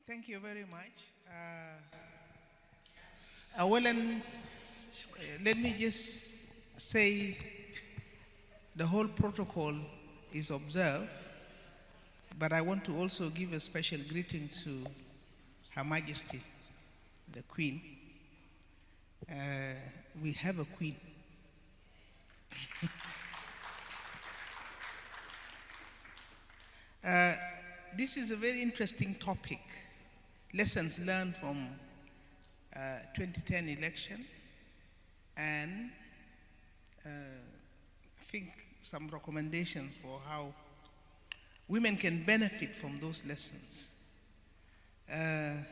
Thank you very much. Awalan, let me just say the whole protocol is observed, but I want to also give a special greeting to Her Majesty, the Queen. We have a Queen. This is a very interesting topic. Lessons learned from 2010 election, and I think some recommendations for how women can benefit from those lessons. It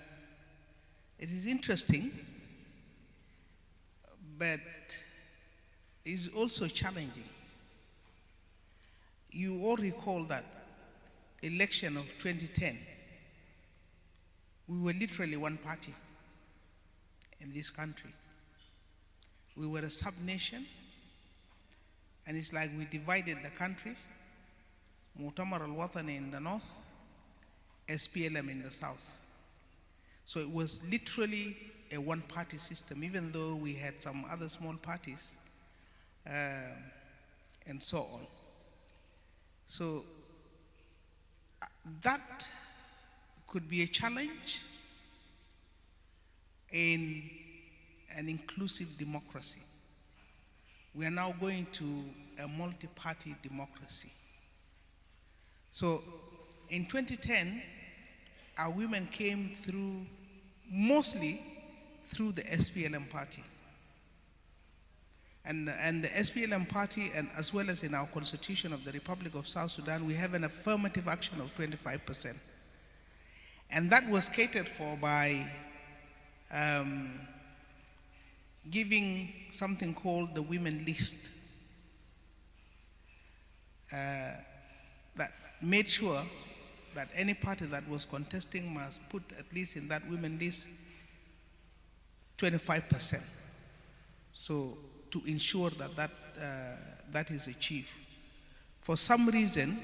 is interesting, but is also challenging. You all recall that election of 2010, we were literally one party in this country. We were a sub-nation, and it's like we divided the country, Mu'tamar al-Watani in the north, SPLM in the south. So it was literally a one-party system, even though we had some other small parties and so on. So that could be a challenge in an inclusive democracy. We are now going to a multi-party democracy. So in 2010, our women came through mostly through the SPLM party. And the SPLM party, and as well as in our Constitution of the Republic of South Sudan, we have an affirmative action of 25%. And that was catered for by giving something called the women list that made sure that any party that was contesting must put at least in that women list 25%. So to ensure that that is achieved. For some reason,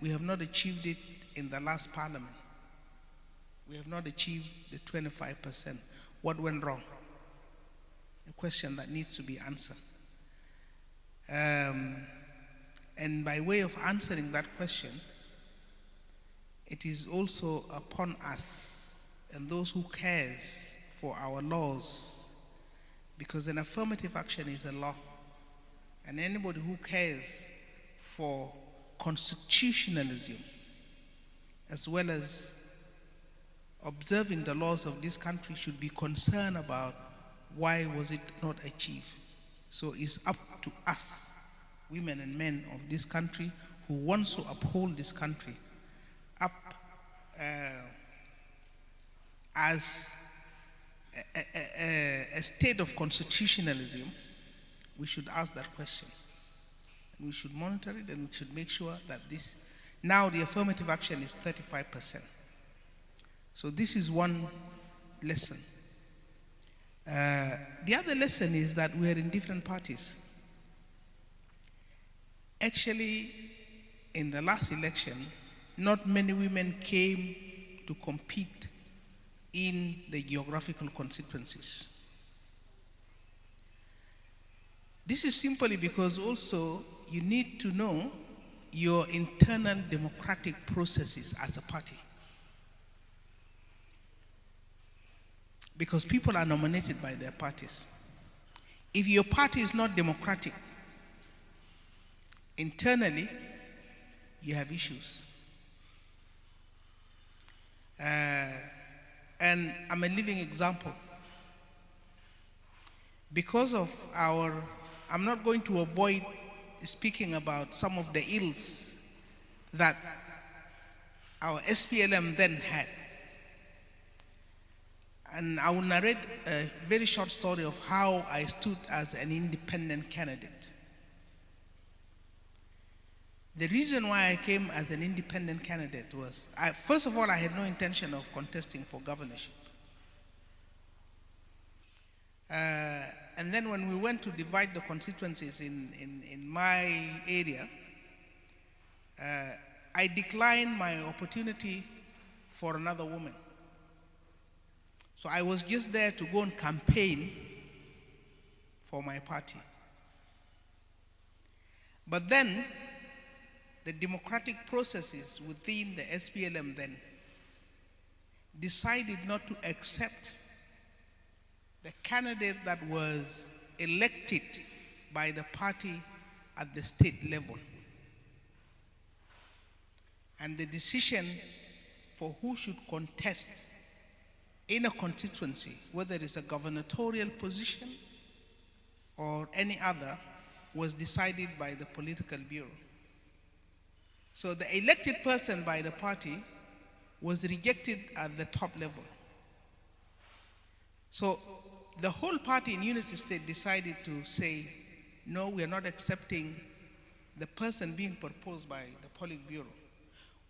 we have not achieved it in the last parliament. We have not achieved the 25%. What went wrong? A question that needs to be answered. And by way of answering that question, it is also upon us and those who cares for our laws, because an affirmative action is a law. And anybody who cares for constitutionalism, as well as observing the laws of this country, should be concerned about why was it not achieved. So it's up to us, women and men of this country, who want to uphold this country up as a state of constitutionalism. We should ask that question. And we should monitor it, and we should make sure that this, now the affirmative action is 35%. So this is one lesson. The other lesson is that we are in different parties. Actually, in the last election, not many women came to compete in the geographical constituencies. This is simply because also you need to know your internal democratic processes as a party. Because people are nominated by their parties. If your party is not democratic, internally, you have issues. And I'm a living example. Because of I'm not going to avoid speaking about some of the ills that our SPLM then had. And I will narrate a very short story of how I stood as an independent candidate. The reason why I came as an independent candidate was, first of all, I had no intention of contesting for governorship. And then when we went to divide the constituencies in my area, I declined my opportunity for another woman. So I was just there to go and campaign for my party. But then, the democratic processes within the SPLM then decided not to accept the candidate that was elected by the party at the state level. And the decision for who should contest in a constituency, whether it's a gubernatorial position or any other, was decided by the political bureau. So the elected person by the party was rejected at the top level. So the whole party in Unity State decided to say, no, we are not accepting the person being proposed by the Politburo.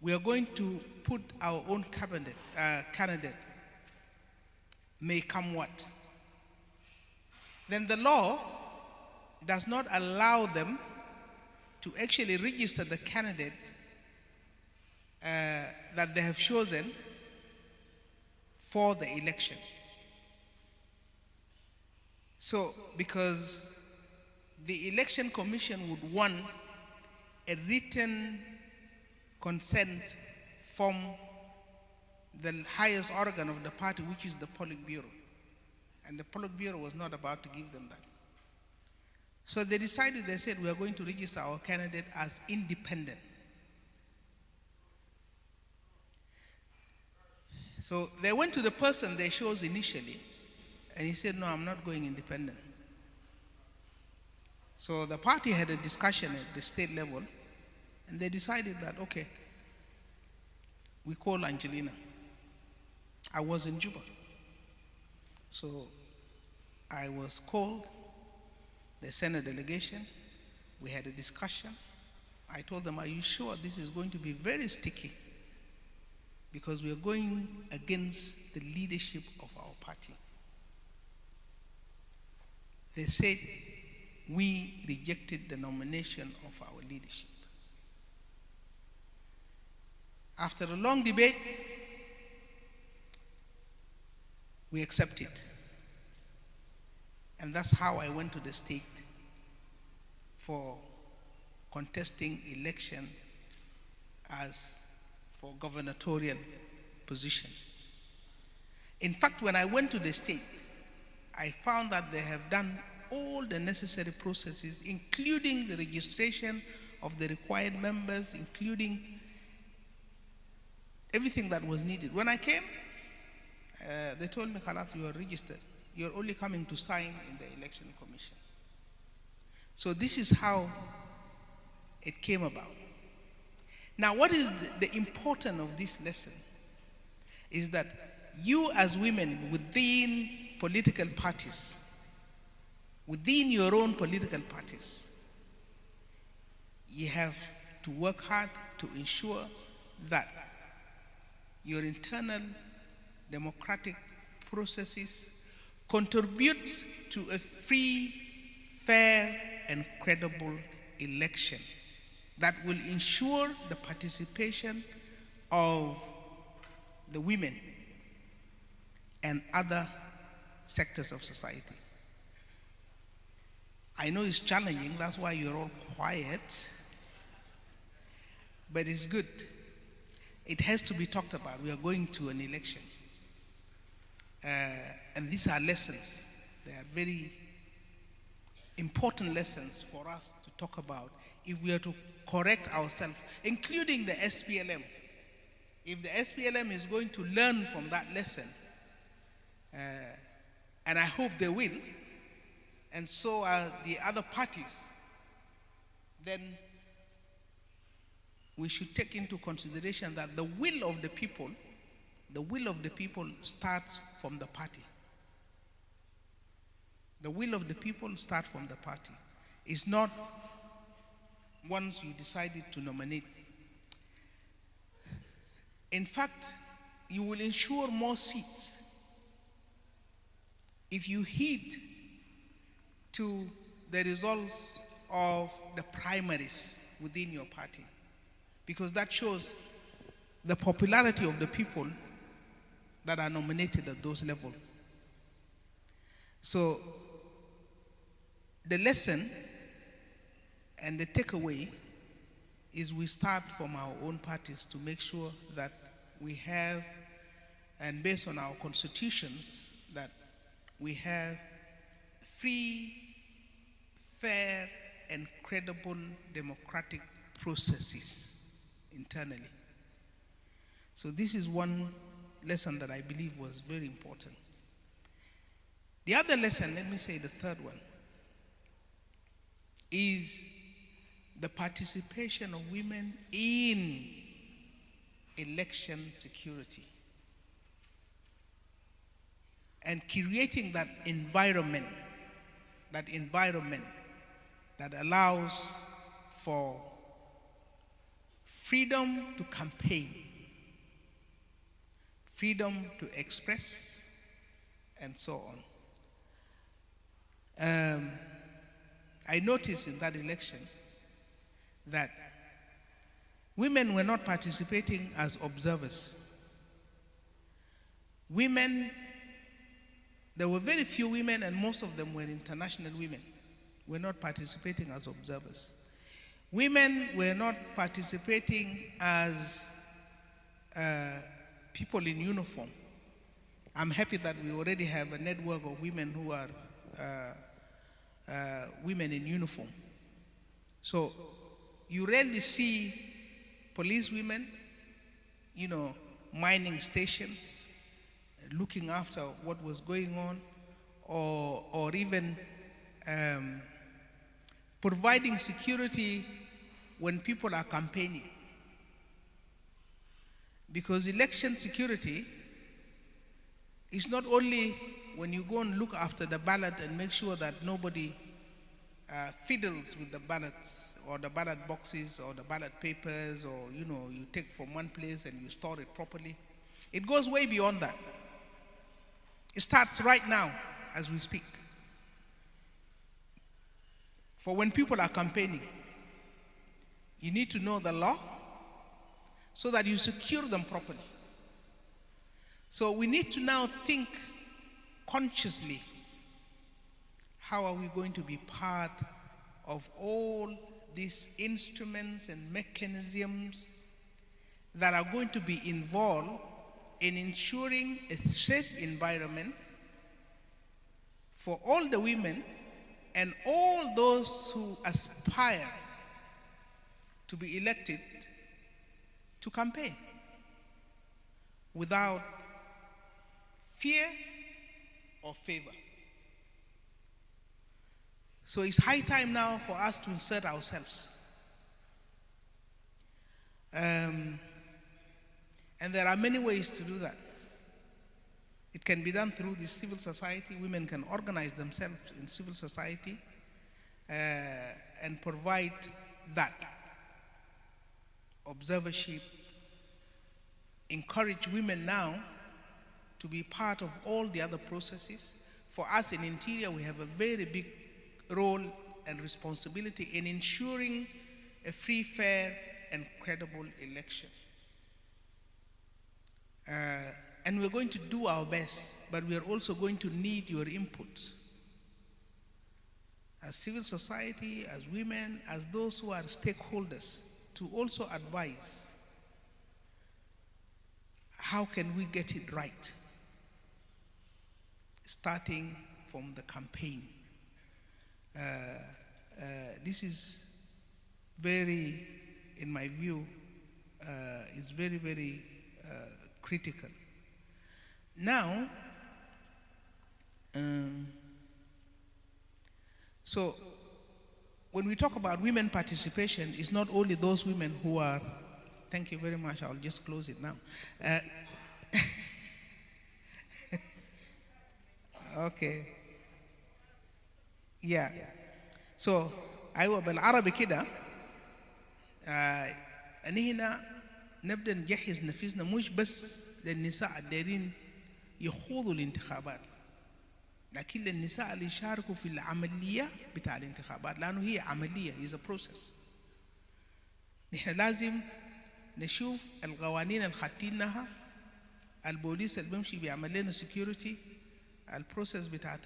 We are going to put our own candidate, may come what. Then the law does not allow them to actually register the candidate that they have chosen for the election. So, because the election commission would want a written consent from the highest organ of the party, which is the Politburo. And the Politburo was not about to give them that. So they decided, they said, we are going to register our candidate as independent. So they went to the person they chose initially, and he said, no, I'm not going independent. So the party had a discussion at the state level, and they decided that, okay, we call Angelina. I was in Juba. So I was called. They sent a delegation. We had a discussion. I told them, are you sure this is going to be very sticky? Because we are going against the leadership of our party. They said, we rejected the nomination of our leadership. After a long debate, we accepted. And that's how I went to the state for contesting election as for gubernatorial position. In fact, when I went to the state, I found that they have done all the necessary processes, including the registration of the required members, including everything that was needed. When I came, they told me, Khalas, you are registered. You're only coming to sign in the election commission. So this is how it came about. Now, what is the importance of this lesson is that you as women within political parties, within your own political parties, you have to work hard to ensure that your internal democratic processes contribute to a free, fair, and credible election that will ensure the participation of the women and other sectors of society. I know it's challenging, that's why you're all quiet, but it's good. It has to be talked about. We are going to an election. And these are lessons. They are very important lessons for us to talk about if we are to correct ourselves, including the SPLM. If the SPLM is going to learn from that lesson, and I hope they will, and so are the other parties, then we should take into consideration that the will of the people starts from the party. The will of the people starts from the party. It's not once you decided to nominate. In fact, you will ensure more seats if you heed to the results of the primaries within your party, because that shows the popularity of the people that are nominated at those levels. So the lesson and the takeaway is we start from our own parties to make sure that we have, and based on our constitutions, that we have free, fair, and credible democratic processes internally. So this is one lesson that I believe was very important. The other lesson, let me say the third one, is the participation of women in election security and creating that environment that allows for freedom to campaign, freedom to express, and so on. I noticed in that election that women were not participating as observers. Women, there were very few women, and most of them were international women, were not participating as observers. Women were not participating as people in uniform. I'm happy that we already have a network of women who are women in uniform. So you rarely see police women, mining stations, looking after what was going on, or even providing security when people are campaigning. Because election security is not only when you go and look after the ballot and make sure that nobody fiddles with the ballots or the ballot boxes or the ballot papers, or you take from one place and you store it properly. It goes way beyond that. It starts right now as we speak. For when people are campaigning, you need to know the law so that you secure them properly. So we need to now think consciously, how are we going to be part of all these instruments and mechanisms that are going to be involved in ensuring a safe environment for all the women and all those who aspire to be elected to campaign without fear or favor. So it's high time now for us to insert ourselves. And there are many ways to do that. It can be done through the civil society. Women can organize themselves in civil society and provide that observership. Encourage women now to be part of all the other processes. For us in Interior, we have a very big role and responsibility in ensuring a free, fair, and credible election. And we're going to do our best, but we are also going to need your input. As civil society, as women, as those who are stakeholders, to also advise, how can we get it right? Starting from the campaign. This is very, in my view, is very, very critical. Now, so when we talk about women participation, it's not only those women who are, thank you very much, I'll just close it now. Okay. Yeah. So أيوة بالعربي كده أن هنا نبدأ نجهز نفسنا مش بس للنساء الدارين يخوضوا الانتخابات، لكن للنساء اللي يشاركوا في العملية بتاع الانتخابات، لأنه هي عملية is a process. نحن لازم نشوف القوانين اللي خدتينها البوليس اللي بيمشي بيعمل لنا security، البروسيس بتاعت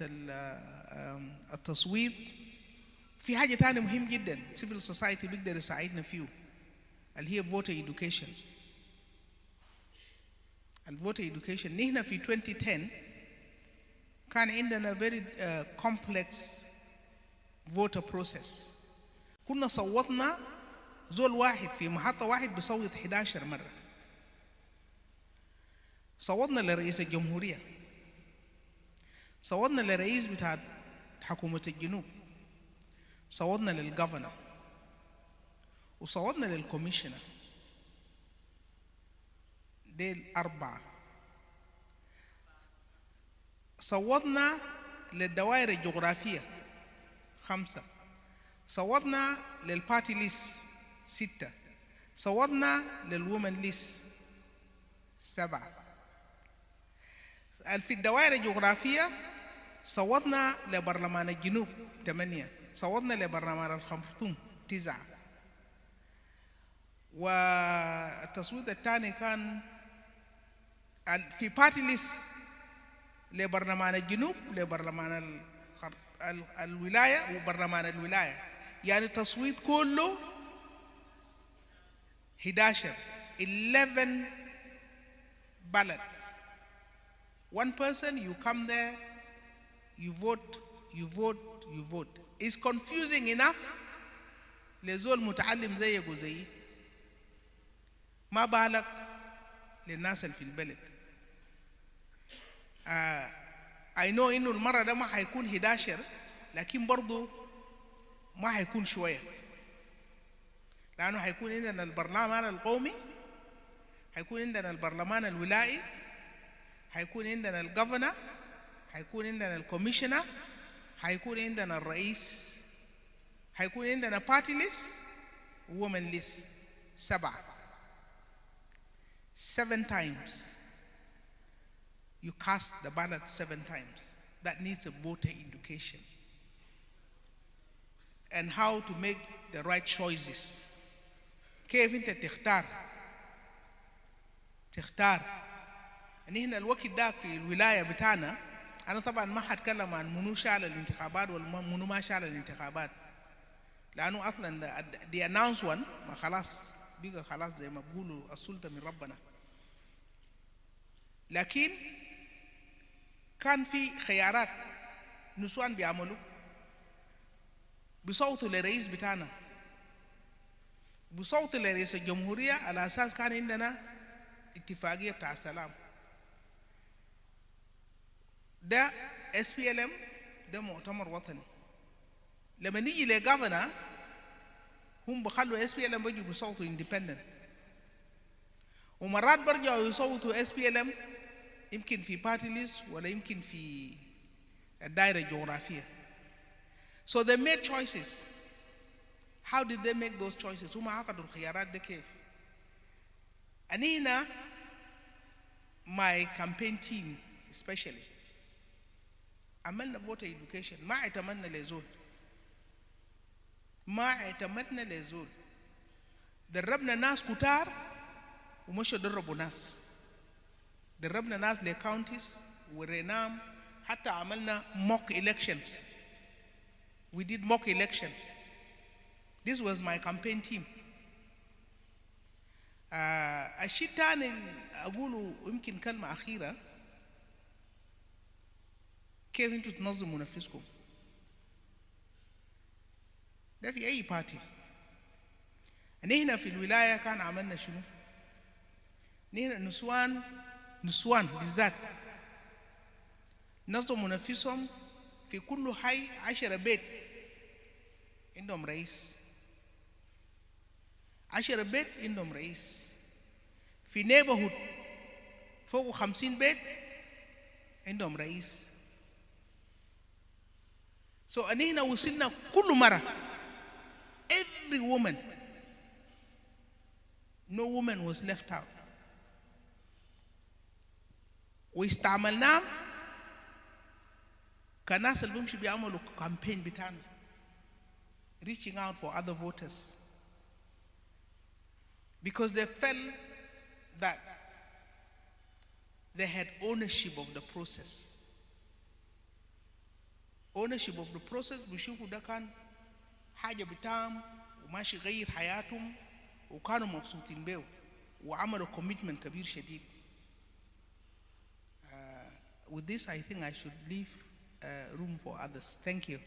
التصويت. في حاجة تانية مهم جدا civil society بيقدر يساعدنا فيه اللي هي voter education. الvoter education نحن في 2010 كان عندنا very complex voter process. كنا صوتنا زول واحد في محطة واحد بيصوت 11 مرة. صوتنا لرئيس الجمهورية، صوتنا لرئيس بتاع حكومة الجنوب، صوتنا للجفنر، وصوتنا للكوميشنر. ديل 4. صوتنا للدوائر الجغرافية 5. صوتنا للبارتي ليست 6. صوتنا للومن ليست 7. في الدوائر الجغرافية صوتنا لبرلمان الجنوب 8. صوتنا لبرلمان الخرطوم 9. والتصويت الثاني كان في بارتي ليست لبرلمان الجنوب، لبرلمان الولاية وبرلمان الولاية. يعني التصويت كله 11 ballots. One person, you come there, you vote, you vote, you vote. It's confusing enough لزول متعلم زيك وزيي، ما بالك للناس اللي في البلد. I know إنه المرة ده ما حيكون 11، لكن برضو ما حيكون شوية، لأنه حيكون عندنا البرلمان القومي، حيكون عندنا البرلمان الولائي، حيكون عندنا الجفنر، حيكون عندنا الكوميشنر، حيكون عندنا الرئيس، حيكون عندنا بارتي ليست وومن ليست 7 times. You cast the ballot 7 times. That needs a voter education and how to make the right choices. كيف انت تختار. نحن الوقت داك في الولاية بتاعنا، أنا طبعا ما حتكلم عن منو شال الانتخابات ومنو ما شال الانتخابات، لأنه أصلا the announced one ما خلاص بيقى خلاص زي ما بقولوا السلطة من ربنا. لكن كان في خيارات نسوان بيعملوا، بصوتوا للرئيس بتاعنا، بصوتوا لرئيس الجمهورية، على أساس كان عندنا اتفاقية بتاع السلام. ده SPLM، ده مؤتمر وطني. لما نيجي لجافنا هم بخلوا SPLM بيجوا بصوتوا independent، ومرات برجعوا يصوتوا SPLM يمكن في بارتي ليست ولا يمكن في الدائرة الجغرافية. So they made choices. How did they make those choices? هم عقدوا الخيارات ده كيف؟ أنا my campaign team especially عملنا voter education. ما اعتمدنا لزول، دربنا ناس كتار ومشوا دربوا ناس، دربنا ناس لكاونتيز ورينام، حتى عملنا mock elections. We did mock elections. This was my campaign team. الشيء الثاني أقوله يمكن كلمة أخيرة، كيف أنتوا تنظموا نفسكم؟ ده في أي بارتي. نحن في الولاية كان عملنا شنو؟ نحن نسوان بالذات نظموا نفسهم في كل حي 10 بيت عندهم رئيس، 10 بيت عندهم رئيس. في neighborhood فوق 50 بيت عندهم رئيس. So أنينا وصلنا كل مرة every woman, no woman was left out. واستعملناه كناس اللي بيمشي بيعملوا campaign بتاعنا reaching out for other voters because they felt that they had ownership of the process. Ownership of the process بيشوفوا ده كان حاجة بتاعهم وماشي يغير حياتهم وكانوا مبسوطين بيه وعملوا commitment كبير شديد. With this, I think I should leave room for others. Thank you.